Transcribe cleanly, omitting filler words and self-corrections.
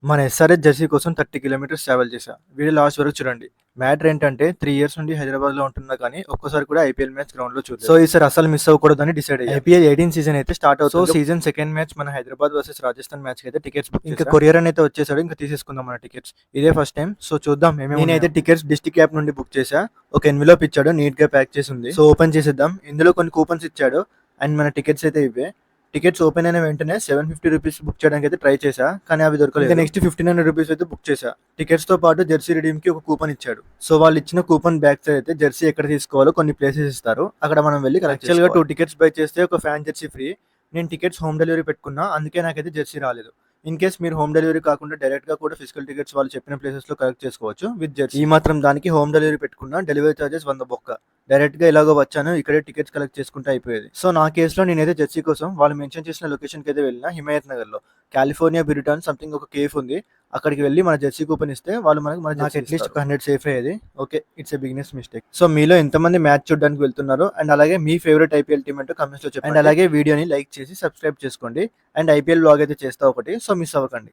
మన SRH Jersey కోసం 30 kilometres travel చేశా. వీడియో లాస్ట్ వరకు చూడండి. మ్యాటర్ ఏంటంటే 3 ఇయర్స్ నుండి హైదరాబాద్‌లో ఉంటున్నా కానీ ఒక్కసారి కూడా ఐపీఎల్ మ్యాచ్ గ్రౌండ్‌లో చూడలేదు. సో ఈసారి అస్సలు మిస్ అవ్వకూడదని డిసైడ్ అయ్యా. ఐపీఎల్ 18 సీజన్ అయితే స్టార్ట్ అవుతుంది. సో సీజన్ సెకండ్ మ్యాచ్ మన హైదరాబాద్ వర్సెస్ రాజస్థాన్ మ్యాచ్‌కి అయితే టికెట్స్ బుక్ ఇంకా కొరియర్ అని అయితే వచ్చేసాడు. ఇంకా తీసేసుకుందాం మన టికెట్స్. ఇదే ఫస్ట్ టైం. సో చూద్దాం నేనైతే టికెట్స్ డిస్ట్రిక్ట్ యాప్ నుండి బుక్ చేశా. ఒక ఎన్విలాప్ ఇచ్చాడు, నీట్‌గా ప్యాక్ చేసి ఉంది. సో ఓపెన్ చేసేద్దాం. ఇందులో కొన్ని కూపన్స్ ఇచ్చాడు అండ్ మన టికెట్స్ అయితే ఇవే. టికెట్స్ ఓపెన్ అయిన వెంటనే ₹750 బుక్ చేయడానికి అయితే ట్రై చేశా, కానీ అవి దొరకలేదు. ఇంకా నెక్స్ట్ ₹1,500 అయితే బుక్ చేశా. టికెట్స్ తో పాటు జెర్సీ రిడీమ్ కి ఒక కూపన్ ఇచ్చాడు. సో వాళ్ళు ఇచ్చిన కూపన్ బ్యాక్ సైడ్ అయితే జెర్సీ ఎక్కడ తీసుకోవాలో కొన్ని ప్లేసెస్ ఇస్తారు. అక్కడ మనం వెళ్ళి యాక్చువల్ గా 2 టికెట్స్ బై చేస్తే ఒక ఫ్యాన్ జెర్సీ ఫ్రీ. నేను టికెట్స్ హోమ్ డెలివరీ పెట్టుకున్నా, అందుకే నాకైతే జెర్సీ రాలేదు. ఇన్ కేస్ మీరు హోమ్ డెలివరీ కాకుండా డైరెక్ట్ గా కూడా ఫిజికల్ టికెట్స్ వాళ్ళు చెప్పిన ప్లేసెస్ లో కలెక్ట్ చేసుకోవచ్చు విత్ జెర్సీ. ఈ మాత్రం దానికి హోమ్ డెలివరీ పెట్టుకున్నా, డెలివరీ చార్జెస్ 100 బొక్క. డైరెక్ట్ గా ఇలాగో వచ్చాను, ఇక్కడే టికెట్స్ కలెక్ట్ చేసుకుంటే అయిపోయేది. సో నా కేసులో నేనైతే జెర్సీ కోసం వాళ్ళు మెన్షన్ చేసిన లొకేషన్ కి అయితే వెళ్ళిన, హిమాయత్ నగర్ లో కాలిఫోర్నియా బ్యూరిటాన్ సంథింగ్ ఒక కేఫ్ ఉంది. అక్కడికి వెళ్ళి మన జెర్సీ కూపన్ ఇస్తే వాళ్ళు నాకు అట్లీస్ట్ ఒక 100 సేఫ్ అయ్యేది. Okay, it's a beginners mistake. So మీలో ఎంతమంది మ్యాచ్ చూడడానికి వెళ్తున్నారు అండ్ అలాగే మీ ఫేవరెట్ ఐపీఎల్ టీమ్ ఏంటో కమెంట్స్ లో చెప్పండి. అండ్ అలాగే వీడియోని లైక్ చేసి సబ్స్క్రైబ్ చేసుకోండి. అండ్ ఐపీఎల్ బ్లాగ్ అయితే చేస్తా ఒకటి, సో మిస్ అవ్వకండి.